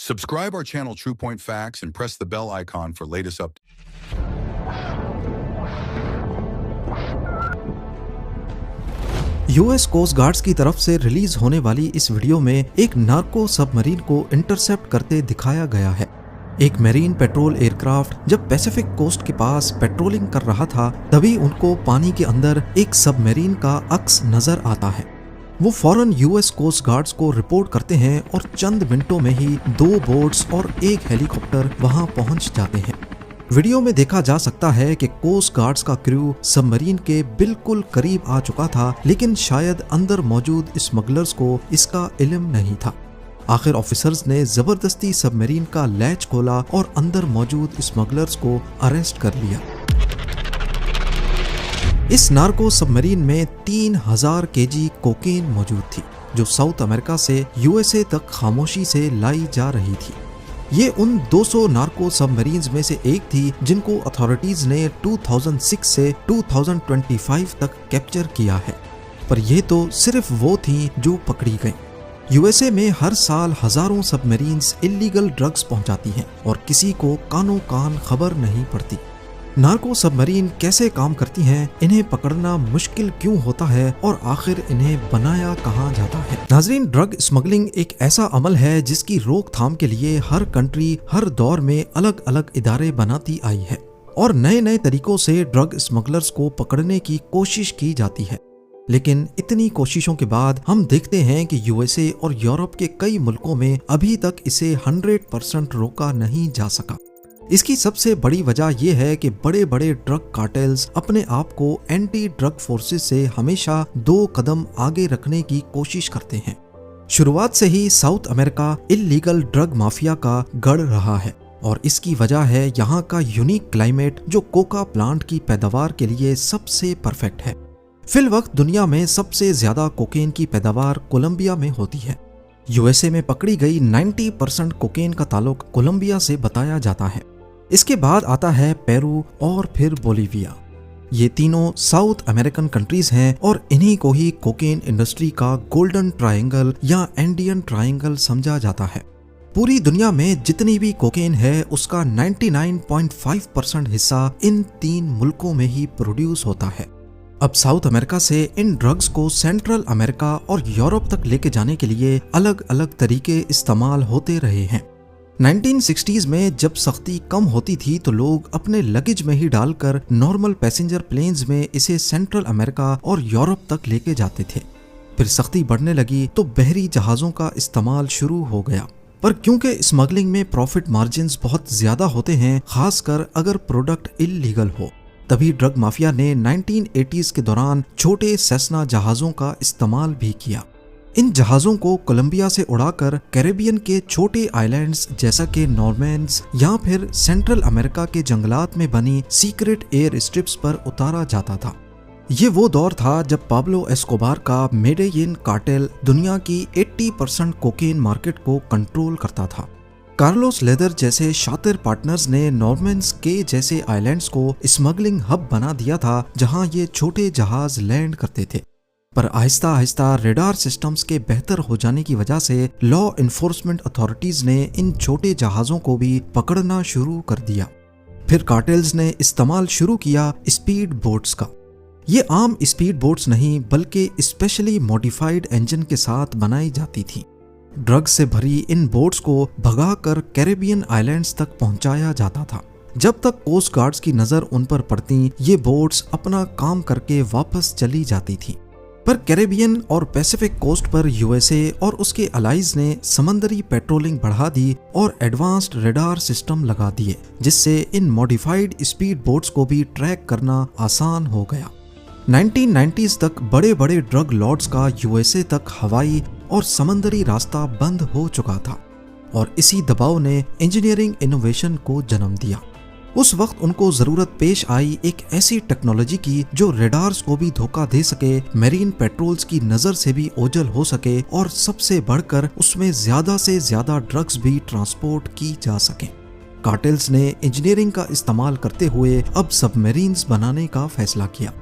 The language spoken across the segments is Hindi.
Subscribe our channel True Point Facts and press the bell icon for latest updates. US coast guards की तरफ से रिलीज होने वाली इस वीडियो में एक नार्को सबमरीन को इंटरसेप्ट करते दिखाया गया है। एक मैरीन पेट्रोल एयरक्राफ्ट जब पैसिफिक कोस्ट के पास पेट्रोलिंग कर रहा था तभी उनको पानी के अंदर एक सबमरीन का अक्स नजर आता है। वो फौरन यूएस कोस्ट गार्ड्स को रिपोर्ट करते हैं और चंद मिनटों में ही 2 बोट्स और एक हेलीकॉप्टर वहां पहुंच जाते हैं। वीडियो में देखा जा सकता है कि कोस्ट गार्ड्स का क्रू सबमरीन के बिल्कुल करीब आ चुका था, लेकिन शायद अंदर मौजूद स्मगलर्स को इसका इल्म नहीं था। आखिर ऑफिसर्स ने जबरदस्ती सबमरीन का लैच खोला और अंदर मौजूद स्मगलर्स को अरेस्ट कर लिया। इस नार्को सबमरीन में 3000 केजी कोकेन मौजूद थी, जो साउथ अमेरिका से यूएसए तक खामोशी से लाई जा रही थी। ये उन 200 नार्को सबमरीन्स में से एक थी जिनको अथॉरिटीज ने 2006 से 2025 तक कैप्चर किया है, पर ये तो सिर्फ वो थी जो पकड़ी गई। यूएसए में हर साल हजारों सबमरीन्स इल्लीगल ड्रग्स पहुंचाती हैं और किसी को कानो कान खबर नहीं पड़ती। नार्को सबमरीन कैसे काम करती हैं, इन्हें पकड़ना मुश्किल क्यों होता है और आखिर इन्हें बनाया कहाँ जाता है। नाजरीन, ड्रग स्मगलिंग एक ऐसा अमल है जिसकी रोकथाम के लिए हर कंट्री हर दौर में अलग अलग इदारे बनाती आई है और नए नए तरीकों से ड्रग स्मगलर्स को पकड़ने की कोशिश की जाती है। लेकिन इतनी कोशिशों के बाद हम देखते हैं कि यूएसए और यूरोप के कई मुल्कों में अभी तक इसे 100% रोका नहीं जा सका। इसकी सबसे बड़ी वजह यह है कि बड़े बड़े ड्रग कार्टेल्स अपने आप को एंटी ड्रग फोर्सेस से हमेशा 2 कदम आगे रखने की कोशिश करते हैं। शुरुआत से ही South America illegal drug mafia का गढ़ रहा है और इसकी वजह है यहाँ का यूनिक क्लाइमेट, जो कोका प्लांट की पैदावार के लिए सबसे परफेक्ट है। फिल वक्त दुनिया में सबसे ज्यादा कोकेन की पैदावार कोलंबिया में होती है। यूएसए में पकड़ी गई 90% कोकेन का ताल्लुक कोलंबिया से बताया जाता है। इसके बाद आता है पेरू और फिर बोलीविया। ये तीनों साउथ अमेरिकन कंट्रीज हैं और इन्हीं को ही कोकेन इंडस्ट्री का गोल्डन ट्रायंगल या एंडियन ट्रायंगल समझा जाता है। पूरी दुनिया में जितनी भी कोकेन है उसका 99.5% हिस्सा इन 3 मुल्कों में ही प्रोड्यूस होता है। अब साउथ अमेरिका से इन ड्रग्स को सेंट्रल अमेरिका और यूरोप तक लेके जाने के लिए अलग अलग तरीके इस्तेमाल होते रहे हैं। 1960s में जब सख्ती कम होती थी तो लोग अपने लगेज में ही डालकर नॉर्मल पैसेंजर प्लेन्स में इसे सेंट्रल अमेरिका और यूरोप तक लेके जाते थे। फिर सख्ती बढ़ने लगी तो बहरी जहाज़ों का इस्तेमाल शुरू हो गया, पर क्योंकि स्मगलिंग में प्रॉफिट मार्जिन्स बहुत ज्यादा होते हैं, खासकर अगर प्रोडक्ट इल्लीगल हो, तभी ड्रग माफिया ने 1980s के दौरान छोटे सेस्ना जहाज़ों का इस्तेमाल भी किया। इन जहाज़ों को कोलंबिया से उड़ाकर कैरेबियन के छोटे आइलैंड्स जैसा कि नॉर्मैंस या फिर सेंट्रल अमेरिका के जंगलात में बनी सीक्रेट एयर स्ट्रिप्स पर उतारा जाता था। ये वो दौर था जब पाब्लो एस्कोबार का मेडेलिन कार्टेल दुनिया की 80% कोकेन मार्केट को कंट्रोल करता था। कार्लोस लेदर जैसे शातिर पार्टनर्स ने नॉर्मैंस के जैसे आइलैंड्स को स्मगलिंग हब बना दिया था, जहां ये छोटे जहाज लैंड करते थे। पर आहिस्ता आहिस्ता रेडार सिस्टम्स के बेहतर हो जाने की वजह से लॉ इन्फोर्समेंट अथॉरिटीज ने इन छोटे जहाज़ों को भी पकड़ना शुरू कर दिया। फिर कार्टेल्स ने इस्तेमाल शुरू किया स्पीड बोट्स का। ये आम स्पीड बोट्स नहीं बल्कि स्पेशली मॉडिफाइड इंजन के साथ बनाई जाती थी। ड्रग्स से भरी इन बोट्स को भगाकर कैरेबियन आइलैंड्स तक पहुंचाया जाता था। जब तक कोस्ट गार्ड्स की नजर उन पर पड़ती, ये बोट्स अपना काम करके वापस चली जाती थी। पर कैरेबियन और पैसिफिक कोस्ट पर यूएसए और उसके अलाइज ने समंदरी पेट्रोलिंग बढ़ा दी और एडवांस्ड रेडार सिस्टम लगा दिए, जिससे इन मॉडिफाइड स्पीड बोट्स को भी ट्रैक करना आसान हो गया। 1990s तक बड़े बड़े ड्रग लॉर्ड्स का यूएसए तक हवाई और समंदरी रास्ता बंद हो चुका था और इसी दबाव ने इंजीनियरिंग इनोवेशन को जन्म दिया। उस वक्त उनको जरूरत पेश आई एक ऐसी टेक्नोलॉजी की जो रेडार्स को भी धोखा दे सके, मैरीन पेट्रोल्स की नजर से भी ओझल हो सके और सबसे बढ़कर उसमें ज्यादा से ज्यादा ड्रग्स भी ट्रांसपोर्ट की जा सके। कार्टेल्स ने इंजीनियरिंग का इस्तेमाल करते हुए अब सबमरीन्स बनाने का फैसला किया।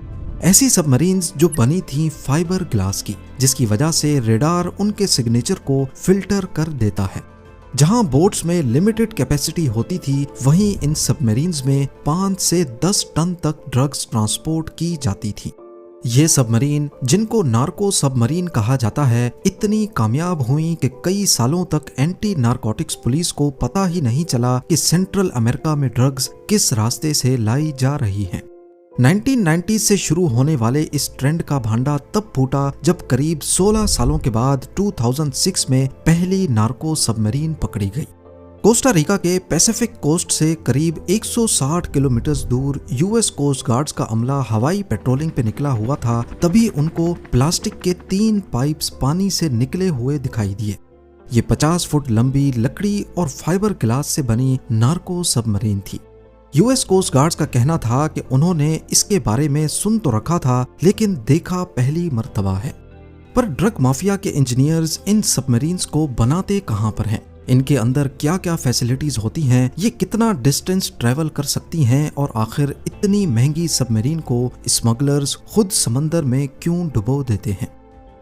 ऐसी सबमरीन्स जो बनी थी फाइबर ग्लास की, जिसकी वजह से रेडार उनके सिग्नेचर को फिल्टर कर देता है। जहां बोट्स में लिमिटेड कैपेसिटी होती थी, वहीं इन सबमरीन्स में 5 से 10 टन तक ड्रग्स ट्रांसपोर्ट की जाती थी। ये सबमरीन, जिनको नार्को सबमरीन कहा जाता है, इतनी कामयाब हुई कि कई सालों तक एंटी नारकोटिक्स पुलिस को पता ही नहीं चला कि सेंट्रल अमेरिका में ड्रग्स किस रास्ते से लाई जा रही हैं। 1990 से शुरू होने वाले इस ट्रेंड का भांडा तब फूटा जब करीब 16 सालों के बाद 2006 में पहली नार्को सबमरीन पकड़ी गई। कोस्टा रिका के पैसिफिक कोस्ट से करीब 160 किलोमीटर दूर यूएस कोस्ट गार्ड्स का अमला हवाई पेट्रोलिंग पे निकला हुआ था, तभी उनको प्लास्टिक के 3 पाइप्स पानी से निकले हुए दिखाई दिए। ये 50 फुट लंबी लकड़ी और फाइबर ग्लास से बनी नार्को सबमरीन थी। यूएस कोस्ट गार्ड्स का कहना था कि उन्होंने इसके बारे में सुन तो रखा था, लेकिन देखा पहली मर्तबा है। पर ड्रग माफिया के इंजीनियर्स इन सबमरीन्स को बनाते कहां पर हैं, इनके अंदर क्या क्या फैसिलिटीज होती हैं, ये कितना डिस्टेंस ट्रैवल कर सकती हैं, और आखिर इतनी महंगी सबमरीन को स्मगलर्स खुद समंदर में क्यों डुबो देते हैं।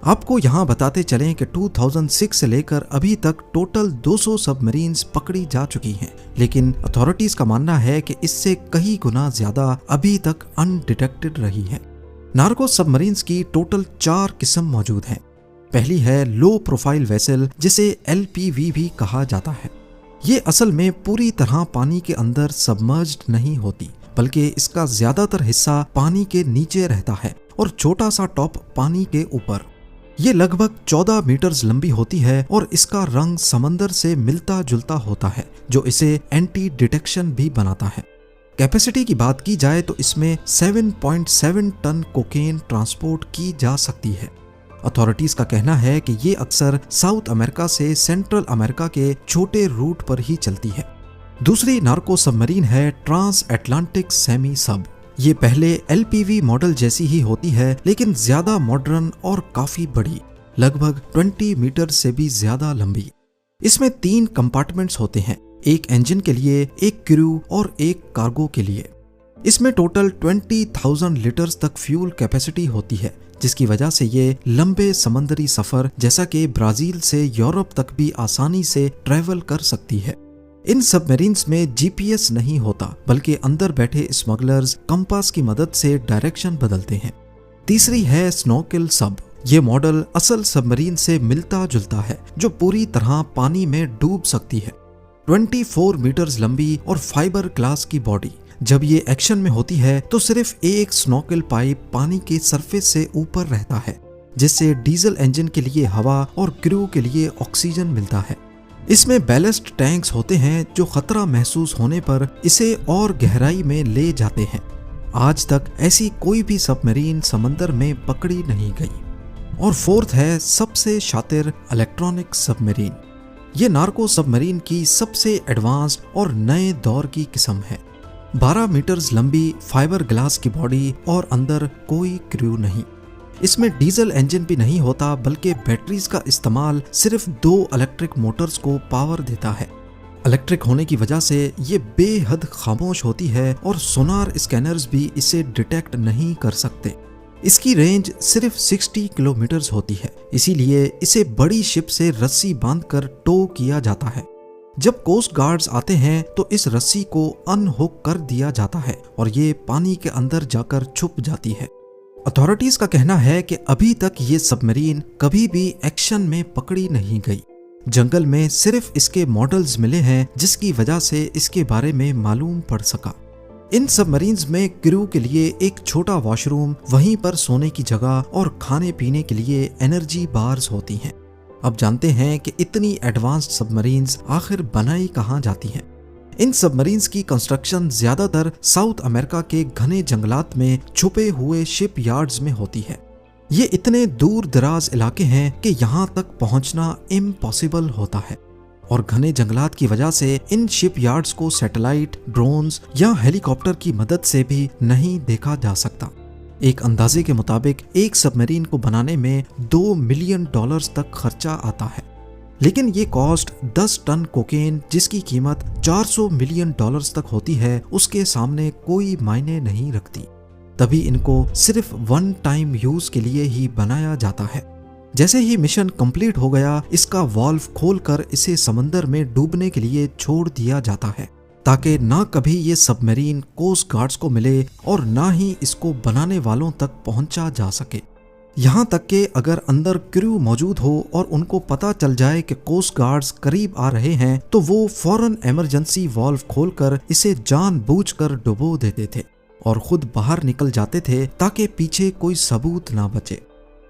आपको यहाँ बताते चलें कि 2006 से लेकर अभी तक टोटल 200 सबमरीन्स पकड़ी जा चुकी हैं, लेकिन अथॉरिटीज का मानना है कि इससे कई गुना ज्यादा अभी तक अनडिटेक्टेड रही है। नार्को सबमरीन्स की टोटल 4 किस्म मौजूद हैं। पहली है लो प्रोफाइल वेसल, जिसे LPV भी कहा जाता है। ये असल में पूरी तरह पानी के अंदर सबमर्ज्ड नहीं होती, बल्कि इसका ज्यादातर हिस्सा पानी के नीचे रहता है और छोटा सा टॉप पानी के ऊपर। ये लगभग 14 मीटर्स लंबी होती है और इसका रंग समंदर से मिलता जुलता होता है, जो इसे एंटी डिटेक्शन भी बनाता है। कैपेसिटी की बात की जाए तो इसमें 7.7 टन कोकेन ट्रांसपोर्ट की जा सकती है। अथॉरिटीज का कहना है कि ये अक्सर साउथ अमेरिका से सेंट्रल अमेरिका के छोटे रूट पर ही चलती है। दूसरी नार्को सबमरीन है ट्रांस अटलांटिक सेमी सब। ये पहले LPV मॉडल जैसी ही होती है, लेकिन ज्यादा मॉडर्न और काफी बड़ी, लगभग 20 मीटर से भी ज्यादा लंबी। इसमें 3 कंपार्टमेंट्स होते हैं, एक इंजन के लिए, एक क्रू और एक कार्गो के लिए। इसमें टोटल 20,000 लीटर्स तक फ्यूल कैपेसिटी होती है, जिसकी वजह से ये लंबे समंदरी सफर जैसा कि ब्राजील से यूरोप तक भी आसानी से ट्रैवल कर सकती है। इन सबमरीन्स में GPS नहीं होता, बल्कि अंदर बैठे स्मगलर्स कंपास की मदद से डायरेक्शन बदलते हैं। तीसरी है स्नॉर्केल सब। ये मॉडल असल सबमरीन से मिलता जुलता है, जो पूरी तरह पानी में डूब सकती है। 24 मीटर्स लंबी और फाइबर ग्लास की बॉडी। जब ये एक्शन में होती है तो सिर्फ एक स्नॉर्केल पाइप पानी के सरफेस से ऊपर रहता है, जिससे डीजल इंजन के लिए हवा और क्रू के लिए ऑक्सीजन मिलता है। इसमें बैलेस्ट टैंक्स होते हैं जो खतरा महसूस होने पर इसे और गहराई में ले जाते हैं। आज तक ऐसी कोई भी सबमरीन समंदर में पकड़ी नहीं गई। और फोर्थ है सबसे शातिर इलेक्ट्रॉनिक सबमरीन। ये नार्को सबमरीन की सबसे एडवांस्ड और नए दौर की किस्म है। 12 मीटर्स लंबी फाइबर ग्लास की बॉडी और अंदर कोई क्रू नहीं। इसमें डीजल इंजन भी नहीं होता, बल्कि बैटरीज का इस्तेमाल सिर्फ 2 इलेक्ट्रिक मोटर्स को पावर देता है। इलेक्ट्रिक होने की वजह से ये बेहद खामोश होती है और सोनार स्कैनर्स भी इसे डिटेक्ट नहीं कर सकते। इसकी रेंज सिर्फ 60 किलोमीटर होती है, इसीलिए इसे बड़ी शिप से रस्सी बांधकर टो किया जाता है। जब कोस्ट गार्ड्स आते हैं तो इस रस्सी को अनहुक कर दिया जाता है और ये पानी के अंदर जाकर छुप जाती है। अथॉरिटीज का कहना है कि अभी तक ये सबमरीन कभी भी एक्शन में पकड़ी नहीं गई। जंगल में सिर्फ इसके मॉडल्स मिले हैं, जिसकी वजह से इसके बारे में मालूम पड़ सका। इन सबमरीन्स में क्रू के लिए एक छोटा वॉशरूम, वहीं पर सोने की जगह और खाने पीने के लिए एनर्जी बार्स होती हैं। अब जानते हैं कि इतनी एडवांस्ड सबमरीन्स आखिर बनाई कहाँ जाती हैं। इन सबमरीन्स की कंस्ट्रक्शन ज्यादातर साउथ अमेरिका के घने जंगलात में छुपे हुए शिप यार्ड्स में होती है। ये इतने दूर दराज इलाके हैं कि यहाँ तक पहुँचना इम्पॉसिबल होता है, और घने जंगलात की वजह से इन शिप यार्ड्स को सैटेलाइट, ड्रोन्स या हेलीकॉप्टर की मदद से भी नहीं देखा जा सकता। एक अंदाजे के मुताबिक एक सबमरीन को बनाने में $2 मिलियन तक खर्चा आता है, लेकिन ये कॉस्ट 10 टन कोकेन जिसकी कीमत $400 मिलियन तक होती है, उसके सामने कोई मायने नहीं रखती। तभी इनको सिर्फ वन टाइम यूज के लिए ही बनाया जाता है। जैसे ही मिशन कंप्लीट हो गया, इसका वाल्व खोलकर इसे समंदर में डूबने के लिए छोड़ दिया जाता है, ताकि ना कभी ये सबमरीन कोस्ट गार्ड्स को मिले और ना ही इसको बनाने वालों तक पहुंचा जा सके। यहाँ तक कि अगर अंदर क्रू मौजूद हो और उनको पता चल जाए कि कोस्ट गार्ड्स करीब आ रहे हैं, तो वो फौरन इमरजेंसी वाल्व खोलकर इसे जानबूझकर डुबो देते थे और खुद बाहर निकल जाते थे ताकि पीछे कोई सबूत ना बचे।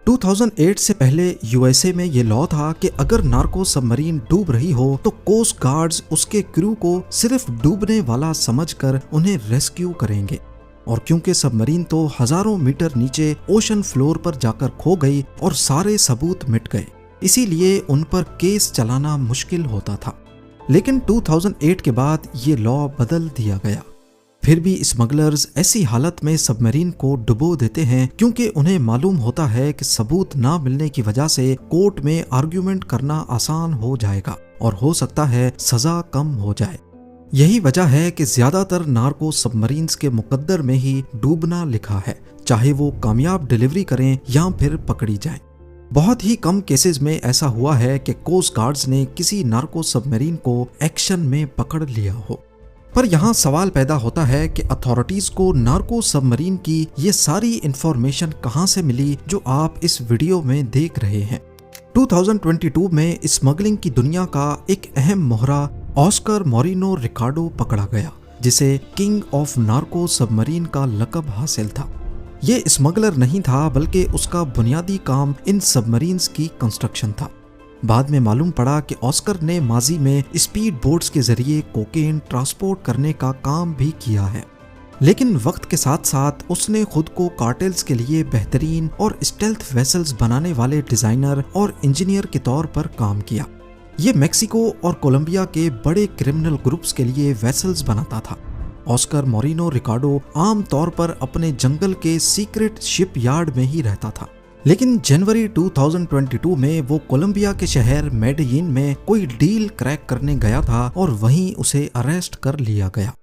2008 से पहले यूएसए में ये लॉ था कि अगर नार्को सबमरीन डूब रही हो तो कोस्ट गार्ड्स उसके क्रू को सिर्फ डूबने वाला समझकर उन्हें रेस्क्यू करेंगे। और क्योंकि सबमरीन तो हजारों मीटर नीचे ओशन फ्लोर पर जाकर खो गई और सारे सबूत मिट गए, इसीलिए उन पर केस चलाना मुश्किल होता था। लेकिन 2008 के बाद ये लॉ बदल दिया गया। फिर भी स्मगलर्स ऐसी हालत में सबमरीन को डुबो देते हैं क्योंकि उन्हें मालूम होता है कि सबूत ना मिलने की वजह से कोर्ट में आर्ग्यूमेंट करना आसान हो जाएगा और हो सकता है सजा कम हो जाए। यही वजह है कि ज्यादातर नार्को सबमरीन्स के मुकद्दर में ही डूबना लिखा है, चाहे वो कामयाब डिलीवरी करें या फिर पकड़ी जाएं। बहुत ही कम केसेस में ऐसा हुआ है कि कोस्ट गार्ड्स ने किसी नार्को सबमरीन को एक्शन में पकड़ लिया हो। पर यहाँ सवाल पैदा होता है कि अथॉरिटीज को नार्को सबमरीन की ये सारी इंफॉर्मेशन कहाँ से मिली जो आप इस वीडियो में देख रहे हैं। 2022 में स्मगलिंग की दुनिया का एक अहम मोहरा ऑस्कर मोरिनो रिकार्डो पकड़ा गया, जिसे किंग ऑफ नार्को सबमरीन का लक़ब हासिल था। ये स्मगलर नहीं था, बल्कि उसका बुनियादी काम इन सबमरीन्स की कंस्ट्रक्शन था। बाद में मालूम पड़ा कि ऑस्कर ने माजी में स्पीड बोट्स के जरिए कोकेन ट्रांसपोर्ट करने का काम भी किया है, लेकिन वक्त के साथ साथ उसने खुद को कार्टेल्स के लिए बेहतरीन और स्टेल्थ वेसल्स बनाने वाले डिजाइनर और इंजीनियर के तौर पर काम किया। ये मेक्सिको और कोलंबिया के बड़े क्रिमिनल ग्रुप्स के लिए वेसल्स बनाता था। ऑस्कर मोरिनो रिकार्डो आम तौर पर अपने जंगल के सीक्रेट शिप यार्ड में ही रहता था, लेकिन जनवरी 2022 में वो कोलंबिया के शहर मेडेलिन में कोई डील क्रैक करने गया था और वहीं उसे अरेस्ट कर लिया गया।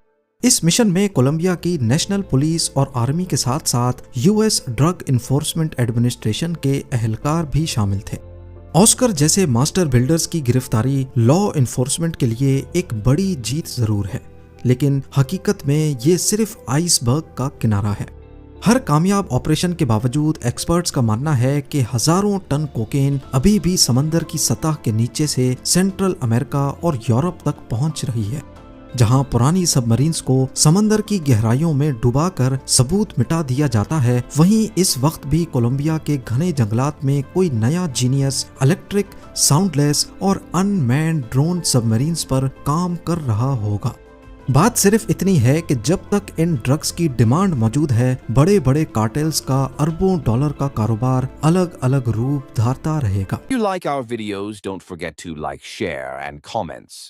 इस मिशन में कोलंबिया की नेशनल पुलिस और आर्मी के साथ साथ यूएस ड्रग इन्फोर्समेंट एडमिनिस्ट्रेशन के एहलकार भी शामिल थे। ऑस्कर जैसे मास्टर बिल्डर्स की गिरफ्तारी लॉ इन्फोर्समेंट के लिए एक बड़ी जीत जरूर है, लेकिन हकीकत में ये सिर्फ आइसबर्ग का किनारा है। हर कामयाब ऑपरेशन के बावजूद एक्सपर्ट्स का मानना है कि हजारों टन कोकेन अभी भी समंदर की सतह के नीचे से सेंट्रल अमेरिका और यूरोप तक पहुंच रही है। जहां पुरानी सबमरीन्स को समंदर की गहराइयों में डुबाकर सबूत मिटा दिया जाता है, वहीं इस वक्त भी कोलंबिया के घने जंगलात में कोई नया जीनियस इलेक्ट्रिक, साउंडलेस और अनमैन्ड ड्रोन सबमरीन्स पर काम कर रहा होगा। बात सिर्फ इतनी है कि जब तक इन ड्रग्स की डिमांड मौजूद है, बड़े बड़े कार्टेल्स का अरबों डॉलर का कारोबार अलग अलग रूप धारता रहेगा। If you like our videos, don't forget to like, share, and comments.